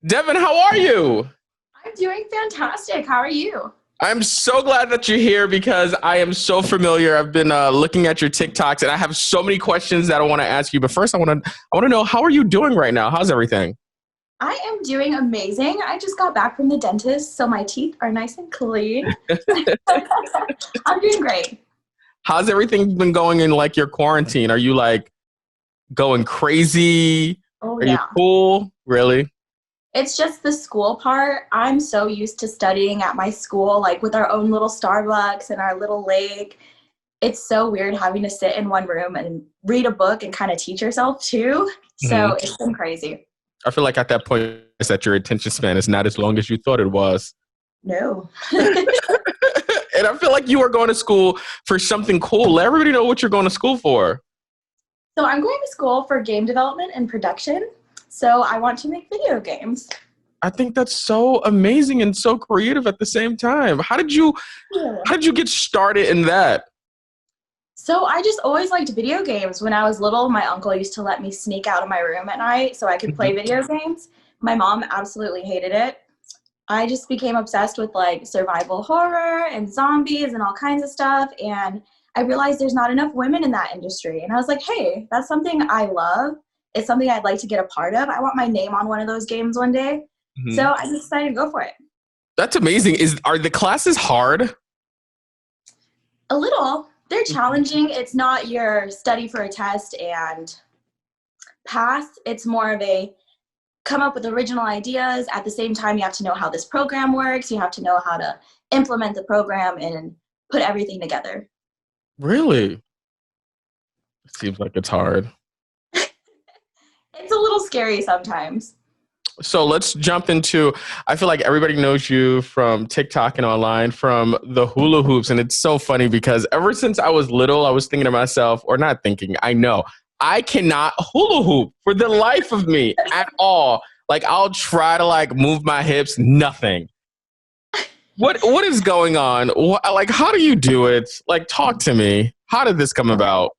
Devin, how are you? I'm doing fantastic. How are you? I'm so glad that you're here because I am so familiar. I've been looking at your TikToks and I have so many questions that I want to ask you. But first, I want to know, how are you doing right now? How's everything? I am doing amazing. I just got back from the dentist, so my teeth are nice and clean. I'm doing great. How's everything been going in like your quarantine? Are you like going crazy? Oh, Are you yeah. cool? Really? It's just the school part. I'm so used to studying at my school, like with our own little Starbucks and our little lake. It's so weird having to sit in one room and read a book and kind of teach yourself too. Hmm. So it's been crazy. I feel like at that point, is that your attention span is not as long as you thought it was. No. And I feel like you are going to school for something cool. Let everybody know what you're going to school for. So I'm going to school for game development and production. So I want to make video games. I think that's so amazing and so creative at the same time. How did you get started in that? So I just always liked video games. When I was little, my uncle used to let me sneak out of my room at night so I could play Mhm. video games. My mom absolutely hated it. I just became obsessed with like survival horror and zombies and all kinds of stuff. And I realized there's not enough women in that industry. And I was like, hey, that's something I love. It's something I'd like to get a part of. I want my name on one of those games one day. Mhm. So I just decided to go for it. That's amazing. Are the classes hard? A little. They're Mhm. challenging. It's not your study for a test and pass. It's more of a come up with original ideas. At the same time, you have to know how this program works. You have to know how to implement the program and put everything together. Really? It seems like it's hard. It's a little scary sometimes. So let's jump into. I feel like everybody knows you from TikTok and online from the hula hoops. And it's so funny because ever since I was little, I was thinking to myself, or not thinking, I know, I cannot hula hoop for the life of me at all. Like I'll try to like move my hips, nothing. What is going on? Like how do you do it? Like talk to me. How did this come about?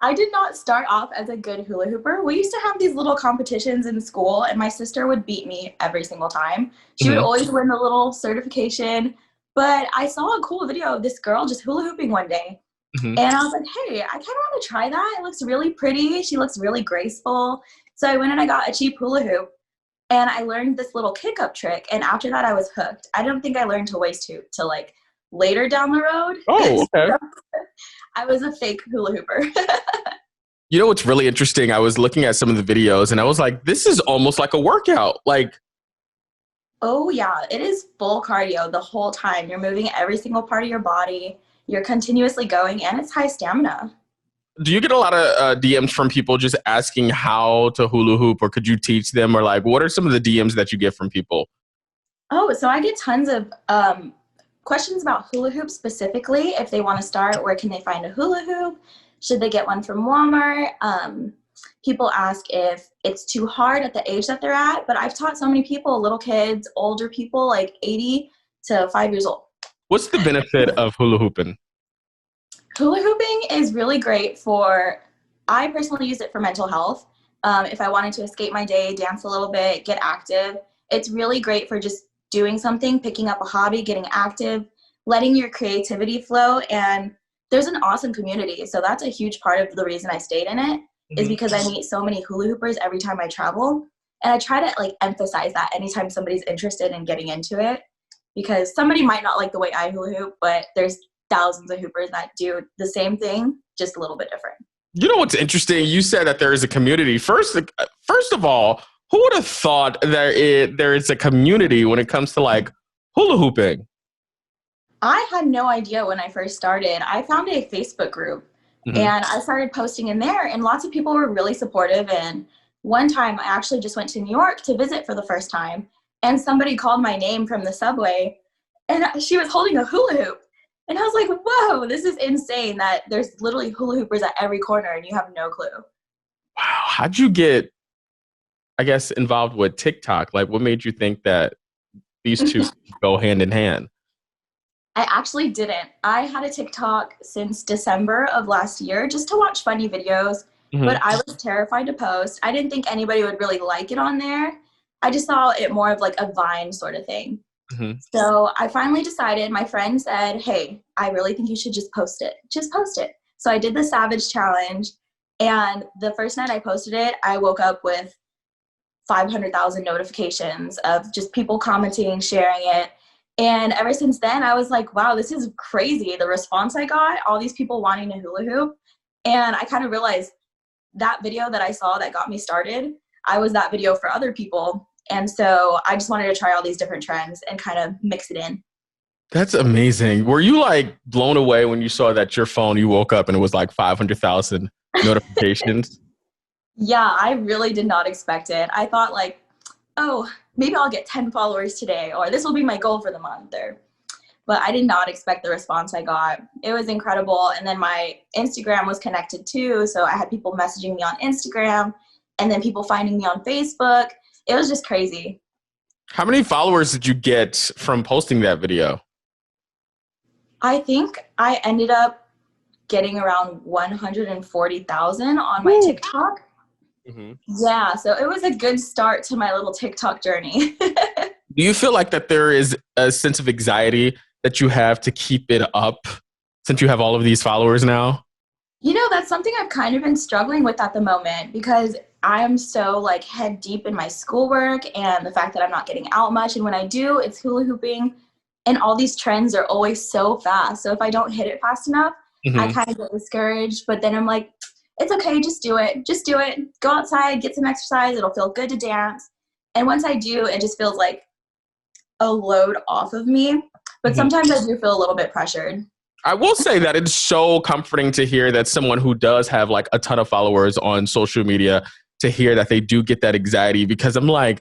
I did not start off as a good hula hooper. We used to have these little competitions in school, and my sister would beat me every single time. She would Hmm. always win the little certification. But I saw a cool video of this girl just hula hooping one day. Hmm. And I was like, hey, I kind of want to try that. It looks really pretty. She looks really graceful. So I went and I got a cheap hula hoop and I learned this little kick up trick. And after that, I was hooked. I don't think I learned to waist hoop till like later down the road. Oh, okay. I was a fake hula hooper. You know what's really interesting? I was looking at some of the videos and I was like, this is almost like a workout. Like, Oh, yeah, it is full cardio the whole time. You're moving every single part of your body, you're continuously going, and it's high stamina. do you get a lot of DMs from people just asking how to hula hoop, or could you teach them, or like, what are some of the DMs that you get from people? Oh, so I get tons of questions about hula hoops specifically. If they want to start, where can they find a hula hoop? Should they get one from Walmart? People ask if it's too hard at the age that they're at, but I've taught so many people, little kids, older people, like 80 to 5 years old. What's the benefit of hula hooping? Hula hooping is really great for, I personally use it for mental health. If I wanted to escape my day, dance a little bit, get active, it's really great for just doing something, picking up a hobby, getting active, letting your creativity flow. And there's an awesome community. So that's a huge part of the reason I stayed in it, is Mhm. because I meet so many hula hoopers every time I travel. And I try to like emphasize that anytime somebody's interested in getting into it, because somebody might not like the way I hula hoop, but there's thousands of hoopers that do the same thing, just a little bit different. You know what's interesting? You said that there is a community. First of all, who would have thought there is a community when it comes to like hula hooping? I had no idea when I first started. I found a Facebook group Hmm. and I started posting in there, and lots of people were really supportive. And one time I actually just went to New York to visit for the first time, and somebody called my name from the subway, and she was holding a hula hoop. And I was like, whoa, this is insane that there's literally hula hoopers at every corner and you have no clue. Wow, how'd you get, I guess, involved with TikTok? Like, what made you think that these two go hand in hand? I actually didn't. I had a TikTok since December of last year just to watch funny videos, but Hmm. I was terrified to post. I didn't think anybody would really like it on there. I just saw it more of like a Vine sort of thing. Hmm. So I finally decided, my friend said, hey, I really think you should just post it. Just post it. So I did the Savage Challenge. And the first night I posted it, I woke up with 500,000 notifications of just people commenting, sharing it. And ever since then, I was like, wow, this is crazy. The response I got, all these people wanting to hula hoop. And I kind of realized that video that I saw that got me started, I was that video for other people. And so I just wanted to try all these different trends and kind of mix it in. That's amazing. Were you like blown away when you saw that your phone, you woke up and it was like 500,000 notifications? Yeah, I really did not expect it. I thought like, oh, maybe I'll get 10 followers today, or this will be my goal for the month, or but I did not expect the response I got. It was incredible. And then my Instagram was connected too. So I had people messaging me on Instagram and then people finding me on Facebook. It was just crazy. How many followers did you get from posting that video? I think I ended up getting around 140,000 on my Woo. TikTok. Hmm. Yeah, so it was a good start to my little TikTok journey. Do you feel like that there is a sense of anxiety that you have to keep it up since you have all of these followers now? You know, that's something I've kind of been struggling with at the moment because I'm so like head deep in my schoolwork and the fact that I'm not getting out much. And when I do, it's hula hooping. And all these trends are always so fast. So if I don't hit it fast enough, I Hmm. kind of get discouraged. But then I'm like, it's okay, just do it. Just do it. Go outside, get some exercise. It'll feel good to dance. And once I do, it just feels like a load off of me. But Hmm. sometimes I do feel a little bit pressured. I will say that it's so comforting to hear that someone who does have like a ton of followers on social media to hear that they do get that anxiety because I'm like,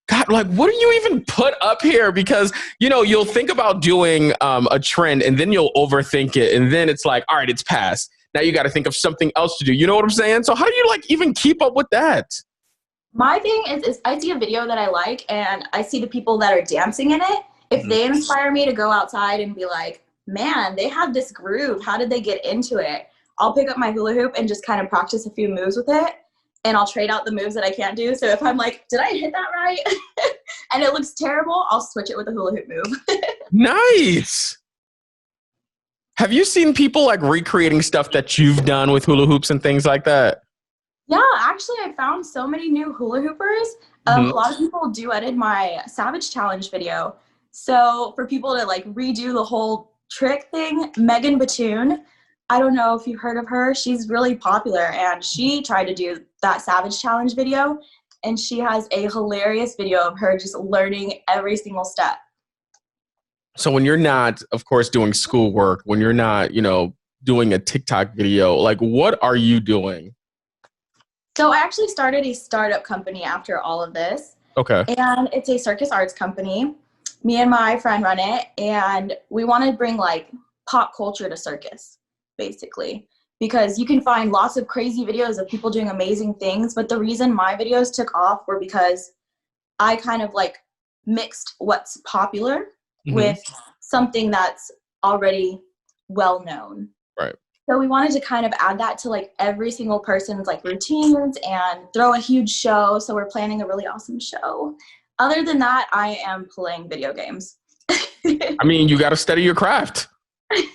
God, like, what do you even put up here? Because, you'll think about doing a trend and then you'll overthink it. And then it's like, all right, it's past. Now you got to think of something else to do. You know what I'm saying? So how do you like even keep up with that? My thing is I see a video that I like and I see the people that are dancing in it. If Mhm. they inspire me to go outside and be like, man, they have this groove. How did they get into it? I'll pick up my hula hoop and just kind of practice a few moves with it. And I'll trade out the moves that I can't do. So if I'm like, did I hit that right? And it looks terrible, I'll switch it with a hula hoop move. Nice. Have you seen people like recreating stuff that you've done with hula hoops and things like that? Yeah, actually, I found so many new hula hoopers. A Hmm. lot of people duetted my Savage Challenge video. So for people to like redo the whole trick thing, Megan Batoon, I don't know if you've heard of her. She's really popular and she tried to do that Savage Challenge video. And she has a hilarious video of her just learning every single step. So when you're not, of course, doing schoolwork, when you're not, doing a TikTok video, like what are you doing? So I actually started a startup company after all of this. Okay. And it's a circus arts company. Me and my friend run it, and we want to bring like pop culture to circus, basically. Because you can find lots of crazy videos of people doing amazing things, but the reason my videos took off were because I kind of like mixed what's popular Hmm. with something that's already well known. Right. So we wanted to kind of add that to like every single person's like routines and throw a huge show. So we're planning a really awesome show. Other than that, I am playing video games. I mean, you got to study your craft.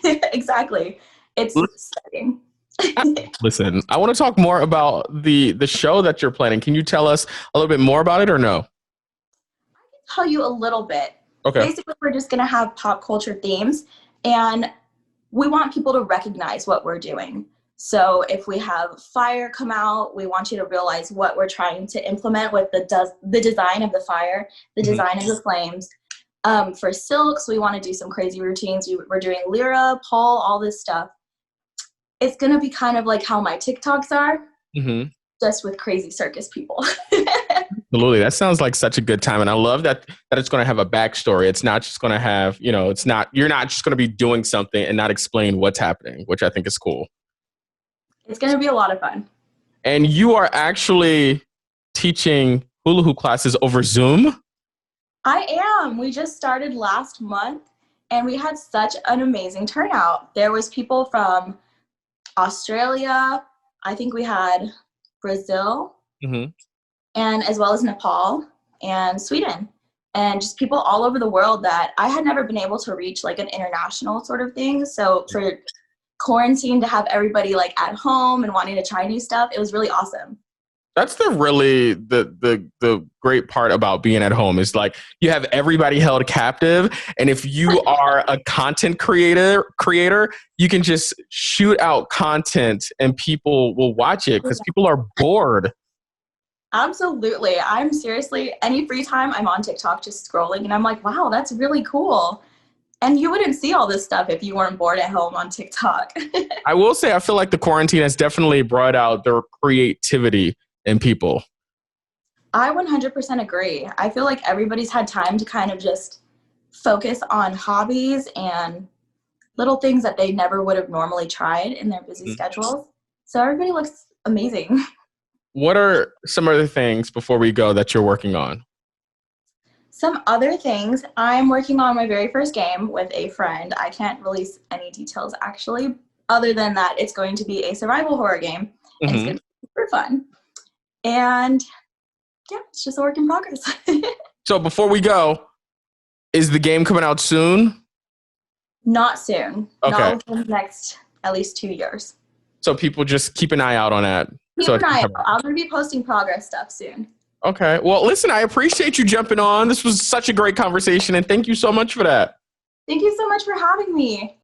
Exactly. It's studying. Listen, I want to talk more about the show that you're planning. Can you tell us a little bit more about it or no? Tell you a little bit. Okay. Basically, we're just going to have pop culture themes and we want people to recognize what we're doing. So if we have fire come out, we want you to realize what we're trying to implement with the design of the fire, the Hmm. design of the flames. For silks, we want to do some crazy routines. We're doing lyra, pole, all this stuff. It's going to be kind of like how my TikToks are, Hmm. just with crazy circus people. Absolutely. That sounds like such a good time. And I love that it's going to have a backstory. It's not just going to have, you're not just going to be doing something and not explain what's happening, which I think is cool. It's going to be a lot of fun. And you are actually teaching hula hoop classes over Zoom. I am. We just started last month and we had such an amazing turnout. There was people from Australia, I think we had Brazil, Hmm. and as well as Nepal. and Sweden, and just people all over the world that I had never been able to reach, like an international sort of thing. So for quarantine to have everybody like at home and wanting to try new stuff, it was really awesome. That's the great part about being at home is like you have everybody held captive, and if you are a content creator, you can just shoot out content and people will watch it because people are bored. Absolutely. I'm seriously, any free time I'm on TikTok just scrolling and I'm like, wow, that's really cool. And you wouldn't see all this stuff if you weren't bored at home on TikTok. I will say I feel like the quarantine has definitely brought out their creativity in people. I 100% agree. I feel like everybody's had time to kind of just focus on hobbies and little things that they never would have normally tried in their busy schedules. So everybody looks amazing. What are some other things before we go that you're working on? Some other things, I'm working on my very first game with a friend. I can't release any details actually, other than that it's going to be a survival horror game and it's going to be super fun. And yeah, it's just a work in progress. So before we go, is the game coming out soon? Not soon. Okay. Not within the next at least 2 years. So people just keep an eye out on that. Keep an eye out. I'm going to be posting progress stuff soon. Okay. Well, listen, I appreciate you jumping on. This was such a great conversation, and thank you so much for that. Thank you so much for having me.